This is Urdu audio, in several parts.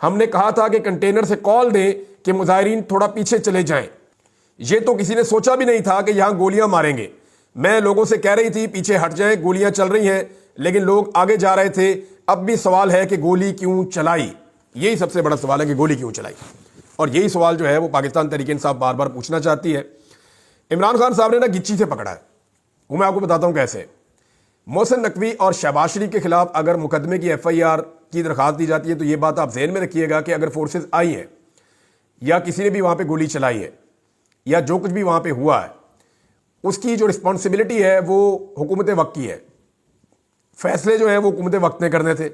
ہم نے کہا تھا کہ کنٹینر سے کال دیں کہ مظاہرین تھوڑا پیچھے چلے جائیں. یہ تو کسی نے سوچا بھی نہیں تھا کہ یہاں گولیاں ماریں گے. میں لوگوں سے کہہ رہی تھی پیچھے ہٹ جائیں, گولیاں چل رہی ہیں, لیکن لوگ آگے جا رہے تھے. اب بھی سوال ہے کہ گولی کیوں چلائی, یہی سب سے بڑا سوال ہے کہ گولی کیوں چلائی. اور یہی سوال جو ہے وہ پاکستان تحریک انصاف بار بار پوچھنا چاہتی ہے. عمران خان صاحب نے نا گچی سے پکڑا ہے, وہ میں آپ کو بتاتا ہوں کیسے. محسن نقوی اور شہباز شریف کے خلاف اگر مقدمے کی ایف آئی آر کی درخواست دی جاتی ہے تو یہ بات آپ ذہن میں رکھیے گا کہ اگر فورسز آئی ہیں یا کسی نے بھی وہاں پہ گولی چلائی ہے یا جو کچھ بھی وہاں پہ ہوا ہے, اس کی جو رسپانسبلٹی ہے وہ حکومت وقت کی ہے. فیصلے جو ہیں وہ حکومت وقت نے کرنے تھے.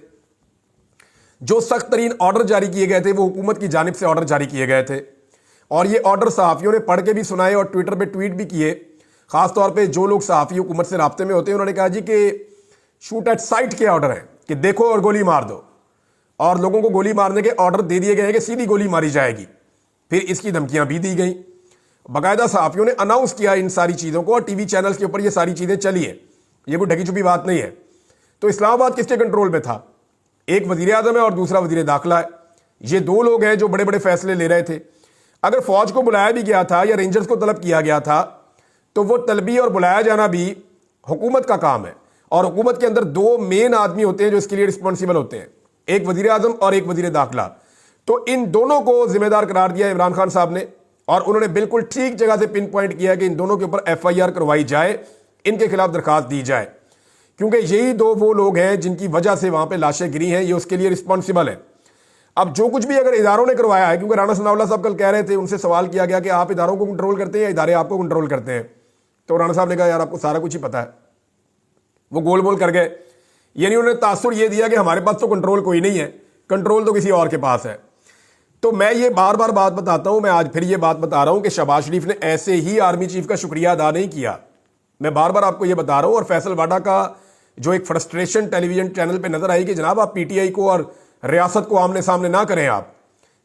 جو سخت ترین آرڈر جاری کیے گئے تھے وہ حکومت کی جانب سے آرڈر جاری کیے گئے تھے, اور یہ آرڈر صحافیوں نے پڑھ کے بھی سنائے اور ٹویٹر پہ ٹویٹ بھی کیے. خاص طور پہ جو لوگ صحافی حکومت سے رابطے میں ہوتے ہیں انہوں نے کہا جی کہ شوٹ ایٹ سائٹ کے آرڈر ہیں کہ دیکھو اور گولی مار دو, اور لوگوں کو گولی مارنے کے آرڈر دے دیے گئے ہیں کہ سیدھی گولی ماری جائے گی. پھر اس کی دھمکیاں بھی دی گئیں. باقاعدہ صحافیوں نے اناؤنس کیا ان ساری چیزوں کو, اور ٹی وی چینلز کے اوپر یہ ساری چیزیں چلی ہیں. یہ کوئی ڈھکی چھپی بات نہیں ہے. تو اسلام آباد کس کے کنٹرول میں تھا؟ ایک وزیر اعظم ہے اور دوسرا وزیر داخلہ ہے. یہ دو لوگ ہیں جو بڑے بڑے فیصلے لے رہے تھے. اگر فوج کو بلایا بھی گیا تھا یا رینجرز کو طلب کیا گیا تھا تو وہ طلبی اور بلایا جانا بھی حکومت کا کام ہے, اور حکومت کے اندر دو مین آدمی ہوتے ہیں جو اس کے لیے رسپانسیبل ہوتے ہیں, ایک وزیر اعظم اور ایک وزیر داخلہ. تو ان دونوں کو ذمہ دار قرار دیا عمران خان صاحب نے, اور انہوں نے بالکل ٹھیک جگہ سے پن پوائنٹ کیا کہ ان دونوں کے اوپر ایف آئی آر کروائی جائے, ان کے خلاف درخواست دی جائے, کیونکہ یہی دو وہ لوگ ہیں جن کی وجہ سے وہاں پہ لاشیں گری ہیں, یہ اس کے لیے رسپانسیبل ہے. اب جو کچھ بھی اگر اداروں نے کروایا ہے, کیونکہ رانا ثناء اللہ صاحب کل کہہ رہے تھے, ان سے سوال کیا گیا کہ آپ اداروں کو کنٹرول کرتے ہیں یا ادارے آپ کو کنٹرول کرتے ہیں, تو رانا صاحب نے کہا یار آپ کو سارا کچھ ہی پتا ہے. وہ گول بول کر گئے, یعنی انہوں نے تاثر یہ دیا کہ ہمارے پاس تو کنٹرول کوئی نہیں ہے, کنٹرول تو کسی اور کے پاس ہے. تو میں یہ بار بار بات بتاتا ہوں, میں آج پھر یہ بات بتا رہا ہوں کہ شہباز شریف نے ایسے ہی آرمی چیف کا شکریہ ادا نہیں کیا. میں بار بار آپ کو یہ بتا رہا ہوں. اور فیصل واڈا کا جو ایک فرسٹریشن ٹیلی ویژن چینل پہ نظر آئی کہ جناب آپ پی ٹی آئی کو اور ریاست کو آمنے سامنے نہ کریں, آپ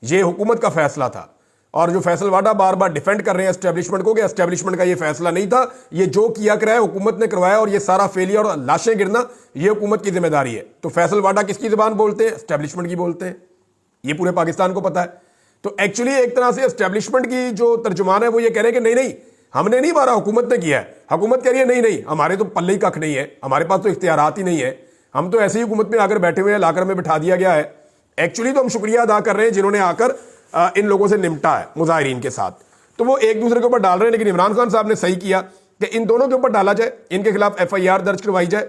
یہ حکومت کا فیصلہ تھا. اور جو فیصل واڈا بار بار ڈیفینڈ کر رہے ہیں اسٹیبلشمنٹ کو کہ اسٹیبلشمنٹ کا یہ فیصلہ نہیں تھا, یہ جو کیا کرا ہے حکومت نے کروایا, اور یہ سارا فیلئر اور لاشیں گرنا یہ حکومت کی ذمہ داری ہے. تو فیصل واڈا کس کی زبان بولتے ہیں؟ اسٹیبلشمنٹ کی بولتے ہیں. یہ پورے پاکستان کو پتا ہے. تو ایکچولی ایک طرح سے اسٹیبلشمنٹ کی جو ترجمان ہے وہ یہ کہہ رہے ہیں کہ نہیں نہیں ہم نے نہیں مارا, حکومت نے کیا ہے. حکومت کہہ رہی ہے نہیں نہیں ہمارے تو پلے ہی ککھ نہیں ہے, ہمارے پاس تو اختیارات ہی نہیں ہے, ہم تو ایسی حکومت میں آ کر بیٹھے ہوئے ہیں, لا کر میں بٹھا دیا گیا ہے. ایکچولی تو ہم شکریہ ادا کر رہے ہیں جنہوں نے آ کر ان لوگوں سے نمٹا ہے مظاہرین کے ساتھ. تو وہ ایک دوسرے کے اوپر ڈال رہے ہیں, لیکن عمران خان صاحب نے صحیح کیا کہ ان دونوں کے اوپر ڈالا جائے, ان کے خلاف ایف آئی آر درج کروائی جائے,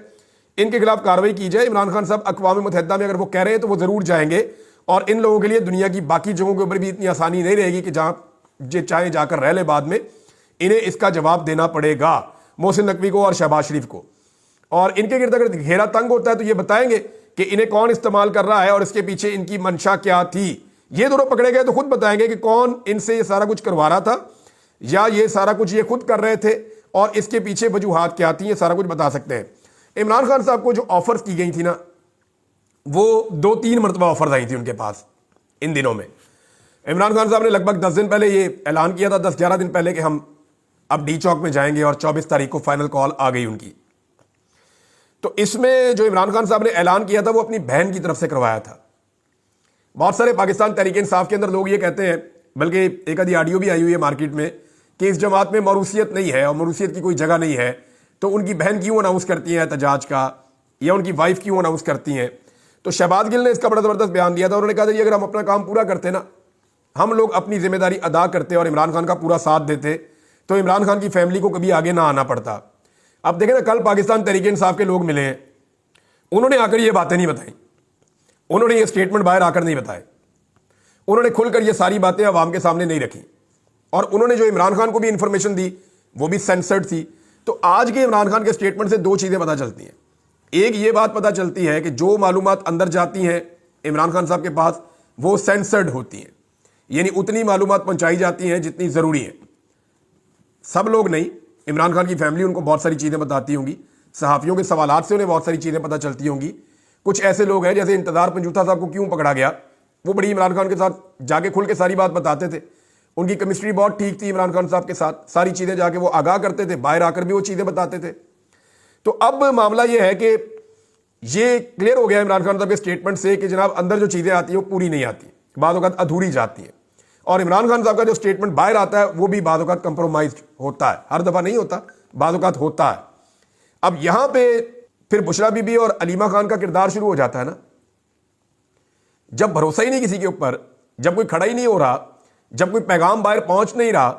ان کے خلاف کارروائی کی جائے. عمران خان صاحب اقوام متحدہ میں اگر وہ کہہ رہے ہیں تو وہ ضرور جائیں گے, اور ان لوگوں کے لیے دنیا کی باقی جگہوں کے اوپر بھی اتنی آسانی نہیں رہے گی کہ جہاں چاہے جا کر رہ لے, بعد میں انہیں اس کا جواب دینا پڑے گا محسن نقوی کو اور شہباز شریف کو. اور ان کے گرد اگر گھیرا تنگ ہوتا ہے تو یہ بتائیں گے کہ انہیں کون استعمال کر رہا ہے اور اس کے پیچھے ان کی منشا کیا تھی. یہ دونوں پکڑے گئے تو خود بتائیں گے کہ کون ان سے یہ سارا کچھ کروا رہا تھا, یا یہ سارا کچھ یہ خود کر رہے تھے, اور اس کے پیچھے وجوہات کیا تھیں, یہ سارا کچھ بتا سکتے ہیں. عمران خان صاحب کو جو آفرز کی گئی تھی نا, وہ 2-3 مرتبہ آفرز آئی تھی ان کے پاس ان دنوں میں. عمران خان صاحب نے لگ بھگ 10 دن پہلے یہ اعلان کیا تھا, 10-11 دن پہلے, کہ ہم اب ڈی چوک میں جائیں گے, اور 24 تاریخ کو فائنل کال آ گئی ان کی. تو اس میں جو عمران خان صاحب نے اعلان کیا تھا وہ اپنی بہن کی طرف سے کروایا تھا. بہت سارے پاکستان تحریک انصاف کے اندر لوگ یہ کہتے ہیں, بلکہ ایک آدھی آڈیو بھی آئی ہوئی ہے مارکیٹ میں, کہ اس جماعت میں موروثیت نہیں ہے اور موروثیت کی کوئی جگہ نہیں ہے, تو ان کی بہن کیوں اناؤنس کرتی ہیں احتجاج کا, یا ان کی وائف کیوں اناؤنس کرتی ہیں. تو شہباز گل نے اس کا بڑا زبردست بیان دیا تھا. انہوں نے کہا تھا اگر ہم اپنا کام پورا کرتے نا, ہم لوگ اپنی ذمہ داری ادا کرتے اور عمران خان کا پورا ساتھ دیتے, تو عمران خان کی فیملی کو کبھی آگے نہ آنا پڑتا. اب دیکھیں نا, کل پاکستان تحریک انصاف کے لوگ ملے ہیں, انہوں نے آ کر یہ باتیں نہیں بتائیں, انہوں نے یہ اسٹیٹمنٹ باہر آ کر نہیں بتائے, انہوں نے کھل کر یہ ساری باتیں عوام کے سامنے نہیں رکھی, اور انہوں نے جو عمران خان کو بھی انفارمیشن دی وہ بھی سینسرڈ تھی. تو آج کے عمران خان کے اسٹیٹمنٹ سے 2 چیزیں پتہ چلتی ہیں. ایک یہ بات پتہ چلتی ہے کہ جو معلومات اندر جاتی ہیں عمران خان صاحب کے پاس وہ سینسرڈ ہوتی ہیں, یعنی اتنی معلومات پہنچائی جاتی ہیں جتنی ضروری ہیں. سب لوگ نہیں, عمران خان کی فیملی ان کو بہت ساری چیزیں بتاتی ہوں گی, صحافیوں کے سوالات سے انہیں بہت ساری چیزیں پتہ چلتی ہوں گی. کچھ ایسے لوگ ہیں جیسے انتظار پنجوتا صاحب کو کیوں پکڑا گیا, وہ بڑی عمران خان کے ساتھ جا کے کھل کے ساری بات بتاتے تھے, ان کی کیمسٹری بہت ٹھیک تھی عمران خان صاحب کے ساتھ, ساری چیزیں جا کے وہ آگاہ کرتے تھے, باہر آ کر بھی وہ چیزیں بتاتے تھے. تو اب معاملہ یہ ہے کہ یہ کلیئر ہو گیا عمران خان صاحب کے اسٹیٹمنٹ سے کہ جناب اندر جو چیزیں آتی ہیں وہ پوری نہیں آتی. بعض اوقات ادھوری جاتی ہیں. اور عمران خان صاحب کا جو اسٹیٹمنٹ باہر آتا ہے وہ بھی بعض اوقات کمپرومائزڈ ہوتا ہے, ہر دفعہ نہیں ہوتا, بعض اوقات ہوتا ہے. اب یہاں پہ پھر بشرا بی بی اور علیمہ خان کا کردار شروع ہو جاتا ہے نا. جب بھروسہ ہی نہیں کسی کے اوپر, جب کوئی کھڑا ہی نہیں ہو رہا, جب کوئی پیغام باہر پہنچ نہیں رہا,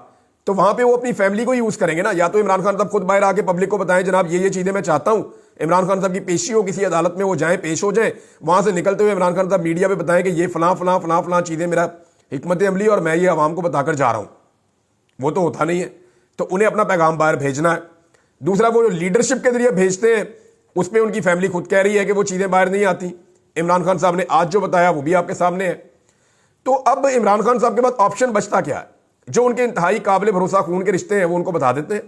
تو وہاں پہ وہ اپنی فیملی کو یوز کریں گے نا. یا تو عمران خان صاحب خود باہر آ کے پبلک کو بتائیں جناب یہ چیزیں میں چاہتا ہوں, عمران خان صاحب کی پیشی ہو کسی عدالت میں, وہ جائیں پیش ہو جائیں, وہاں سے نکلتے ہوئے عمران خان صاحب میڈیا پہ بتائیں کہ یہ فلاں فلاں فلاں فلاں چیزیں میرا حکمت عملی اور میں یہ عوام کو بتا کر جا رہا ہوں. وہ تو ہوتا نہیں ہے, تو انہیں اپنا پیغام باہر بھیجنا ہے. دوسرا وہ جو لیڈرشپ کے ذریعے بھیجتے ہیں اس پہ ان کی فیملی خود کہہ رہی ہے کہ وہ چیزیں باہر نہیں آتی. عمران خان صاحب نے آج جو بتایا وہ بھی آپ کے سامنے ہے. تو اب عمران خان صاحب کے پاس آپشن بچتا کیا ہے؟ جو ان کے انتہائی قابل بھروسہ خون کے رشتے ہیں وہ ان کو بتا دیتے ہیں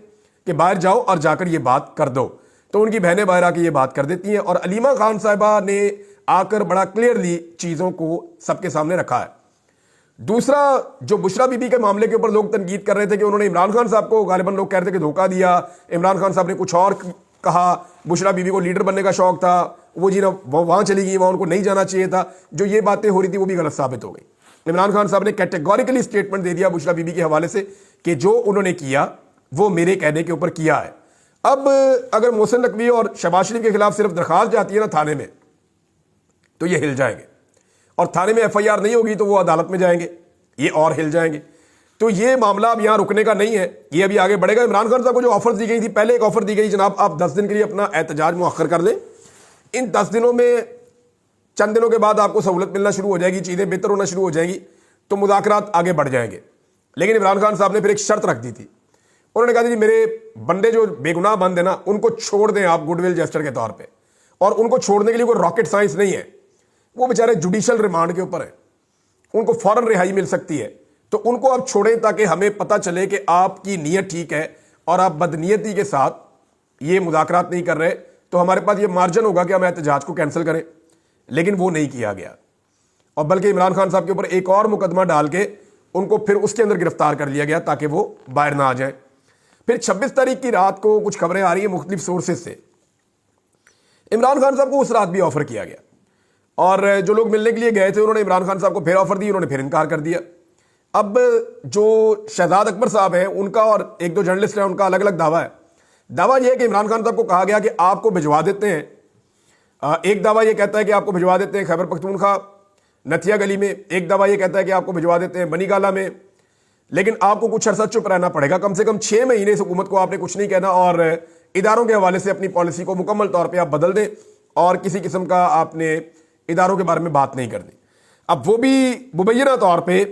کہ باہر جاؤ اور جا کر یہ بات کر دو. تو ان کی بہنیں باہر آ کے یہ بات کر دیتی ہیں, اور علیمہ خان صاحبہ نے آ کر بڑا کلیئرلی چیزوں کو سب کے سامنے رکھا ہے. دوسرا جو بشرا بی بی کے معاملے کے اوپر لوگ تنقید کر رہے تھے کہ انہوں نے عمران خان صاحب کو, غالباً لوگ کہہ رہے تھے کہ دھوکہ دیا, عمران خان صاحب نے کچھ اور کہا, بشرا بی بی کو لیڈر بننے کا شوق تھا, وہ جی نا وہاں چلی گئی, وہاں ان کو نہیں جانا چاہیے تھا. جو یہ باتیں ہو رہی تھی وہ بھی غلط ثابت ہو گئی. عمران خان صاحب نے کیٹیگوریکلی اسٹیٹمنٹ دے دیا بشرا بی بی کے حوالے سے کہ جو انہوں نے کیا وہ میرے کہنے کے اوپر کیا ہے. اب اگر محسن نقوی اور شہباز شریف کے خلاف صرف درخواست جاتی ہے نا تھانے میں, تو یہ ہل جائیں گے, اور تھانے میں ایف آئی آر نہیں ہوگی تو وہ عدالت میں جائیں گے, یہ اور ہل جائیں گے. تو یہ معاملہ اب یہاں رکنے کا نہیں ہے, یہ ابھی آگے بڑھے گا. عمران خان صاحب کو جو آفر دی گئی تھی, پہلے ایک آفر دی گئی جناب آپ 10 دن کے لیے اپنا احتجاج مؤخر کر لیں, ان 10 دنوں میں چند دنوں کے بعد آپ کو سہولت ملنا شروع ہو جائے گی, چیزیں بہتر ہونا شروع ہو جائیں گی, تو مذاکرات آگے بڑھ جائیں گے. لیکن عمران خان صاحب نے پھر ایک شرط رکھ دی تھی. انہوں نے کہا جی میرے بندے جو بے گناہ بند ہیں نا ان کو چھوڑ دیں آپ گڈ ول جیسچر کے طور پہ, اور ان کو چھوڑنے کے لیے کوئی راکٹ سائنس نہیں ہے, وہ بیچارے جوڈیشل ریمانڈ کے اوپر ہیں, ان کو فوراً رہائی مل سکتی ہے. تو ان کو آپ چھوڑیں تاکہ ہمیں پتہ چلے کہ آپ کی نیت ٹھیک ہے اور آپ بدنیتی کے ساتھ یہ مذاکرات نہیں کر رہے, تو ہمارے پاس یہ مارجن ہوگا کہ ہم احتجاج کو کینسل کریں. لیکن وہ نہیں کیا گیا, اور بلکہ عمران خان صاحب کے اوپر ایک اور مقدمہ ڈال کے ان کو پھر اس کے اندر گرفتار کر لیا گیا تاکہ وہ باہر نہ آ جائیں. پھر 26 تاریخ کی رات کو کچھ خبریں آ رہی ہیں مختلف سورسز سے, عمران خان صاحب کو اس رات بھی آفر کیا گیا, اور جو لوگ ملنے کے لیے گئے تھے انہوں نے عمران خان صاحب کو پھر آفر دی, انہوں نے پھر انکار کر دیا. اب جو شہزاد اکبر صاحب ہیں ان کا اور ایک دو جرنلسٹ ہیں ان کا الگ الگ دعویٰ ہے. دعویٰ یہ ہے کہ عمران خان صاحب کو کہا گیا کہ آپ کو بھجوا دیتے ہیں, ایک دعویٰ یہ کہتا ہے کہ آپ کو بھجوا دیتے ہیں خیبر پختونخوا نتھیا گلی میں, ایک دعویٰ یہ کہتا ہے کہ آپ کو بھجوا دیتے ہیں بنی گالہ میں, لیکن آپ کو کچھ عرصہ چپ رہنا پڑے گا, کم سے کم 6 مہینے اس حکومت کو آپ نے کچھ نہیں کہنا, اور اداروں کے حوالے سے اپنی پالیسی کو مکمل طور پہ آپ بدل دیں, اور کسی قسم کا آپ نے اداروں کے بارے میں بات نہیں کرنی. اب وہ بھی مبینہ طور پہ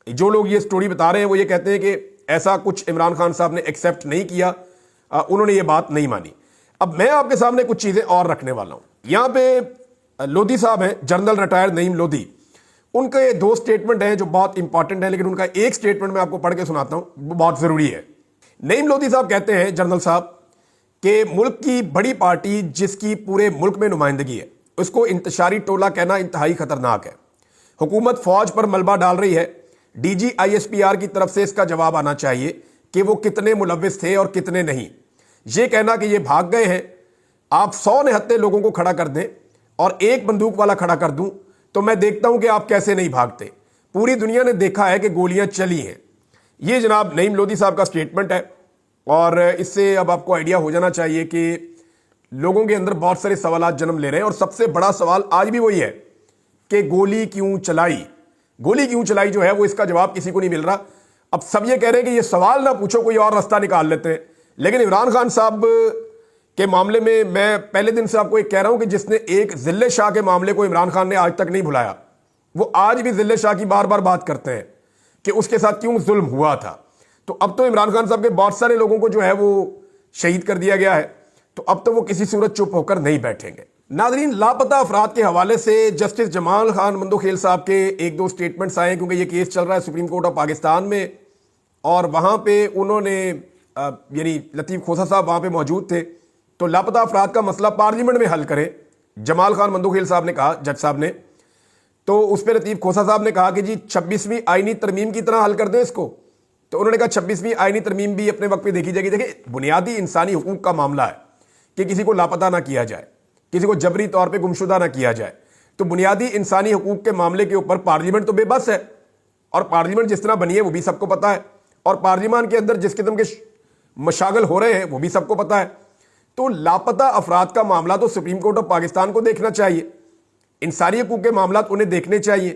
جو لوگ یہ سٹوری بتا رہے ہیں وہ یہ کہتے ہیں کہ ایسا کچھ عمران خان صاحب نے ایکسیپٹ نہیں کیا, انہوں نے یہ بات نہیں مانی. اب میں آپ کے سامنے کچھ چیزیں اور رکھنے والا ہوں. یہاں پہ لودھی صاحب ہیں, جنرل ریٹائرڈ نعیم لودھی, ان کے 2 سٹیٹمنٹ ہیں جو بہت امپورٹنٹ ہیں, لیکن ان کا ایک سٹیٹمنٹ میں آپ کو پڑھ کے سناتا ہوں, وہ بہت ضروری ہے. نعیم لودھی صاحب کہتے ہیں, جنرل صاحب, کہ ملک کی بڑی پارٹی جس کی پورے ملک میں نمائندگی ہے اس کو انتشاری ٹولہ کہنا انتہائی خطرناک ہے. حکومت فوج پر ملبہ ڈال رہی ہے, D G I S P R کی طرف سے اس کا جواب آنا چاہیے کہ وہ کتنے ملوث تھے اور کتنے نہیں. یہ کہنا کہ یہ بھاگ گئے ہیں, آپ 100 نہتے لوگوں کو کھڑا کر دیں اور ایک بندوق والا کھڑا کر دوں تو میں دیکھتا ہوں کہ آپ کیسے نہیں بھاگتے. پوری دنیا نے دیکھا ہے کہ گولیاں چلی ہیں. یہ جناب نعیم لودھی صاحب کا سٹیٹمنٹ ہے, اور اس سے اب آپ کو آئیڈیا ہو جانا چاہیے کہ لوگوں کے اندر بہت سارے سوالات جنم لے رہے ہیں, اور سب سے بڑا سوال آج بھی وہی ہے کہ گولی کیوں چلائی. گولی کیوں چلائی جو ہے وہ اس کا جواب کسی کو نہیں مل رہا. اب سب یہ کہہ رہے ہیں کہ یہ سوال نہ پوچھو, کوئی اور راستہ نکال لیتے ہیں. لیکن عمران خان صاحب کے معاملے میں پہلے دن سے آپ کو ایک کہہ رہا ہوں کہ جس نے ایک ذلِ شاہ کے معاملے کو عمران خان نے آج تک نہیں بھلایا, وہ آج بھی ذلِ شاہ کی بار بار بات کرتے ہیں کہ اس کے ساتھ کیوں ظلم ہوا تھا. تو اب تو عمران خان صاحب کے بہت سارے لوگوں کو جو ہے وہ شہید کر دیا گیا ہے, تو اب تو وہ کسی صورت چپ ہو کر نہیں بیٹھیں گے. ناظرین, لاپتہ افراد کے حوالے سے جسٹس جمال خان مندوخیل صاحب کے 1-2 سٹیٹمنٹس آئے, کیونکہ یہ کیس چل رہا ہے سپریم کورٹ آف پاکستان میں, اور وہاں پہ انہوں نے یعنی لطیف کھوسہ صاحب وہاں پہ موجود تھے, تو لاپتہ افراد کا مسئلہ پارلیمنٹ میں حل کریں, جمال خان مندوخیل صاحب نے کہا, جج صاحب نے. تو اس پہ لطیف کھوسہ صاحب نے کہا کہ جی 26ویں آئینی ترمیم کی طرح حل کر دیں اس کو. تو انہوں نے کہا 26ویں آئینی ترمیم بھی اپنے وقت پہ دیکھی جائے گی. دیکھیں, بنیادی انسانی حقوق کا معاملہ ہے کہ کسی کو لاپتہ نہ کیا جائے, کسی کو جبری طور پہ گمشدہ نہ کیا جائے. تو بنیادی انسانی حقوق کے معاملے کے اوپر پارلیمنٹ تو بے بس ہے، اور پارلیمنٹ جس طرح بنی ہے وہ بھی سب کو پتا ہے، اور پارلیمان کے اندر جس قسم کے مشاغل ہو رہے ہیں وہ بھی سب کو پتا ہے۔ تو لاپتہ افراد کا معاملہ تو سپریم کورٹ آف پاکستان کو دیکھنا چاہیے، انسانی حقوق کے معاملات انہیں دیکھنے چاہیے،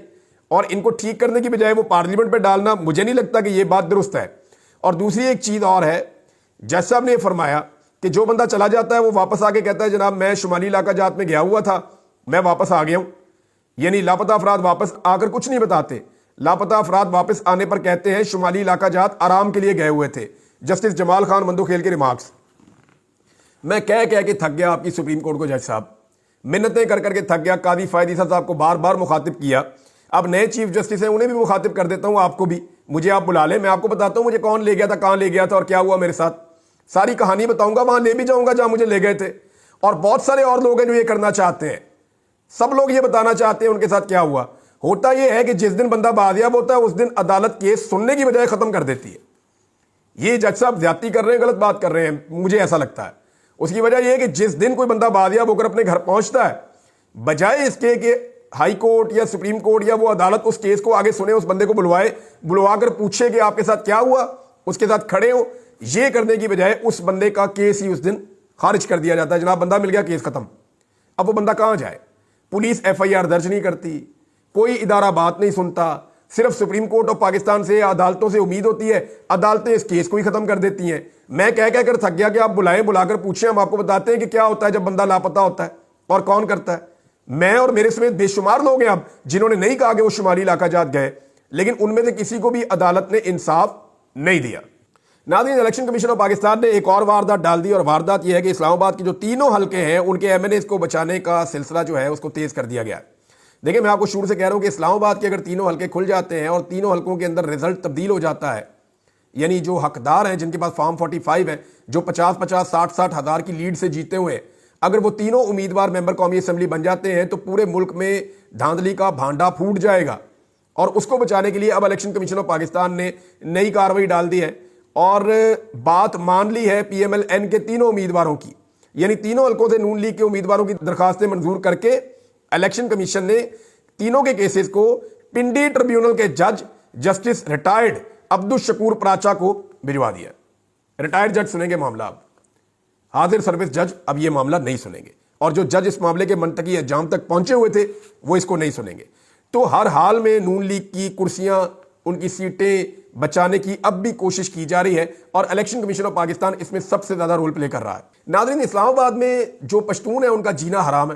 اور ان کو ٹھیک کرنے کی بجائے وہ پارلیمنٹ پہ ڈالنا مجھے نہیں لگتا کہ یہ بات درست ہے۔ اور دوسری ایک چیز اور ہے، جج صاحب نے یہ فرمایا کہ جو بندہ چلا جاتا ہے وہ واپس آ کے کہتا ہے جناب میں شمالی علاقہ جات میں گیا ہوا تھا، میں واپس آ گیا ہوں، یعنی لاپتہ افراد واپس آ کر کچھ نہیں بتاتے، لاپتہ افراد واپس آنے پر کہتے ہیں شمالی علاقہ جات آرام کے لیے گئے ہوئے تھے۔ جسٹس جمال خان مندوخیل کے ریمارکس۔ میں کہہ کے تھک گیا آپ کی سپریم کورٹ کو جج صاحب، منتیں کر کے تھک گیا، قاضی فائد عیسیٰ صاحب کو بار بار مخاطب کیا، اب نئے چیف جسٹس ہیں انہیں بھی مخاطب کر دیتا ہوں، آپ کو بھی، مجھے آپ بلا لیں، میں آپ کو بتاتا ہوں مجھے کون لے گیا تھا، کہاں لے گیا تھا اور کیا ہوا میرے ساتھ، ساری کہانی بتاؤں گا، وہاں لے بھی جاؤں گا جہاں مجھے لے گئے تھے۔ اور بہت سارے اور لوگ ہیں جو یہ کرنا چاہتے ہیں، سب لوگ یہ بتانا چاہتے ہیں ان کے ساتھ کیا ہوا۔ ہوتا یہ ہے کہ جس دن بندہ بازیاب ہوتا ہے اس دن عدالت کیس سننے کی بجائے ختم کر دیتی ہے۔ یہ جج صاحب زیادتی کر رہے ہیں، غلط بات کر رہے ہیں، مجھے ایسا لگتا ہے۔ اس کی وجہ یہ ہے کہ جس دن کوئی بندہ بازیاب ہو کر اپنے گھر پہنچتا ہے، بجائے اس کے کہ ہائی کورٹ یا سپریم کورٹ یا وہ عدالت اس کیس کو آگے سنے، اس بندے کو بلوا کر پوچھے کہ آپ کے ساتھ کیا ہوا، اس کے ساتھ کھڑے ہو، یہ کرنے کی بجائے اس بندے کا کیس ہی اس دن خارج کر دیا جاتا ہے، جناب بندہ مل گیا، کیس ختم۔ اب وہ بندہ کہاں جائے؟ پولیس ایف آئی آر درج نہیں کرتی، کوئی ادارہ بات نہیں سنتا، صرف سپریم کورٹ آف پاکستان سے عدالتوں سے امید ہوتی ہے، عدالتیں اس کیس کو ہی ختم کر دیتی ہیں۔ میں کہہ کر تھک گیا کہ آپ بلائیں، بلا کر پوچھیں، ہم آپ کو بتاتے ہیں کہ کیا ہوتا ہے جب بندہ لاپتہ ہوتا ہے اور کون کرتا ہے۔ میں اور میرے سمیت بے شمار لوگ ہیں اب جنہوں نے نہیں کہا کہ وہ شمالی علاقہ جات گئے، لیکن ان میں سے کسی کو بھی عدالت نے انصاف نہیں دیا۔ ناظرین، الیکشن کمیشن آف پاکستان نے ایک اور واردات ڈال دی، اور واردات یہ ہے کہ اسلام آباد کے جو تینوں حلقے ہیں ان کے ایم این ایز کو بچانے کا سلسلہ جو ہے اس کو تیز کر دیا گیا ہے۔ دیکھیں، میں آپ کو شروع سے کہہ رہا ہوں کہ اسلام آباد کے اگر تینوں حلقے کھل جاتے ہیں اور تینوں حلقوں کے اندر رزلٹ تبدیل ہو جاتا ہے، یعنی جو حقدار ہیں جن کے پاس فارم 45 ہیں، جو 50 60 ہزار کی لیڈ سے جیتے ہوئے، اگر وہ تینوں امیدوار ممبر قومی اسمبلی بن جاتے ہیں تو پورے ملک میں دھاندلی کا بھانڈا پھوٹ جائے گا۔ اور اس کو بچانے کے لیے اب الیکشن کمیشن آف پاکستان نے نئی کارروائی ڈال دی ہے اور بات مان لی ہے پی ایم ایل این کے تینوں امیدواروں کی، یعنی تینوں حلقوں سے نون لیگ کے امیدواروں کی درخواستیں منظور کر کے الیکشن کمیشن نے تینوں کے کیسز کو پنڈی ٹریبیونل کے جج جسٹس ریٹائرڈ عبدالشکور پراچا کو بھجوا دیا۔ ریٹائرڈ جج سنیں گے معاملہ، اب حاضر سروس جج اب یہ معاملہ نہیں سنیں گے، اور جو جج اس معاملے کے منطقی انجام تک پہنچے ہوئے تھے وہ اس کو نہیں سنیں گے۔ تو ہر حال میں نون لیگ کی کرسیاں، ان کی سیٹیں بچانے کی اب بھی کوشش کی جا رہی ہے، اور الیکشن کمیشن آف پاکستان اس میں سب سے زیادہ رول پلے کر رہا ہے۔ ناظرین، اسلام آباد میں جو پشتون ہیں ان کا جینا حرام ہے،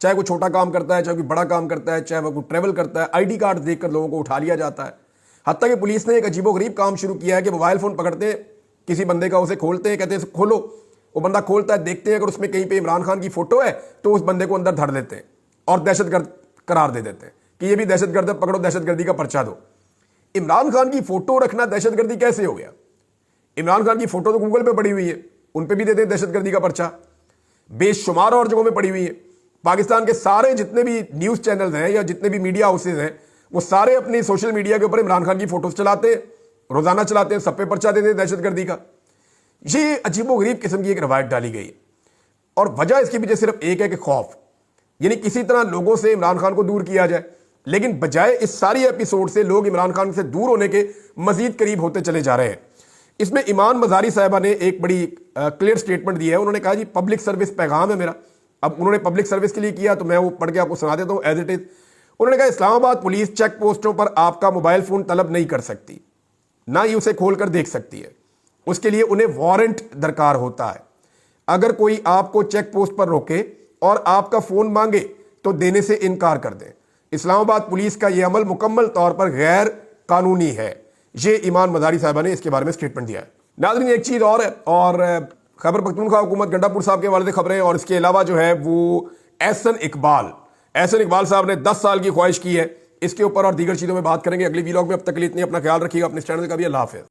چاہے کوئی چھوٹا کام کرتا ہے، چاہے کوئی بڑا کام کرتا ہے، چاہے وہ کوئی ٹریول کرتا ہے، آئی ڈی کارڈ دیکھ کر لوگوں کو اٹھا لیا جاتا ہے۔ حتیٰ کہ پولیس نے ایک عجیب و غریب کام شروع کیا ہے کہ موبائل فون پکڑتے ہیں کسی بندے کا، اسے کھولتے ہیں، کہتے ہیں کھولو، وہ بندہ کھولتا ہے، دیکھتے ہیں اگر اس میں کہیں پہ عمران خان کی فوٹو ہے تو اس بندے کو اندر دھر دیتے ہیں اور دہشت گرد قرار دے دیتے ہیں کہ یہ بھی دہشت گرد ہے، پکڑو، دہشت گردی کا پرچہ دو۔ عمران خان کی فوٹو رکھنا دہشت گردی کیسے ہو گیا؟ عمران خان کی فوٹو تو گوگل پہ پڑی ہوئی ہے، ان پہ بھی دیتے ہیں دہشت گردی کا پرچہ، بے شمار اور جگہوں میں پڑی ہوئی ہے۔ پاکستان کے سارے جتنے بھی نیوز چینلز ہیں یا جتنے بھی میڈیا ہاؤسز ہیں وہ سارے اپنی سوشل میڈیا کے اوپر عمران خان کی فوٹوز چلاتے ہیں، روزانہ چلاتے ہیں، سب پہ پرچہ دیتے ہیں دہشت گردی کا۔ یہ عجیب و غریب قسم کی ایک روایت ڈالی گئی ہے، اور وجہ اس کے پیچھے صرف ایک ہے کہ خوف، یعنی کسی طرح لوگوں سے عمران خان کو دور کیا جائے، لیکن بجائے اس ساری ایپیسوڈ سے لوگ عمران خان سے دور ہونے کے مزید قریب ہوتے چلے جا رہے ہیں۔ اس میں ایمان مزاری صاحبہ نے ایک بڑی کلیئر سٹیٹمنٹ دی ہے، انہوں نے کہا جی پبلک سروس پیغام ہے میرا۔ اب انہوں نے پبلک سروس کے لیے کیا تو میں وہ پڑھ کے آپ کو سنا دیتا ہوں ایز اٹ از۔ انہوں نے کہا اسلام آباد پولیس چیک پوسٹوں پر آپ کا موبائل فون طلب نہیں کر سکتی، نہ ہی اسے کھول کر دیکھ سکتی ہے، اس کے لیے انہیں وارنٹ درکار ہوتا ہے۔ اگر کوئی آپ کو چیک پوسٹ پر روکے اور آپ کا فون مانگے تو دینے سے انکار کر دیں۔ اسلام آباد پولیس کا یہ عمل مکمل طور پر غیر قانونی ہے۔ یہ ایمان مزاری صاحبہ نے اس کے بارے میں سٹیٹمنٹ دیا ہے۔ ناظرین، ایک چیز اور ہے، اور خیبر پختونخوا حکومت گنڈا پور صاحب کے حوالے سے خبریں، اور اس کے علاوہ جو ہے وہ احسن اقبال صاحب نے 10 سال کی خواہش کی ہے، اس کے اوپر اور دیگر چیزوں میں بات کریں گے اگلی ویلاگ میں۔ اب تک کے لیے اتنی، اپنا خیال رکھیے گا، اپنے چینل کا بھی۔ اللہ حافظ۔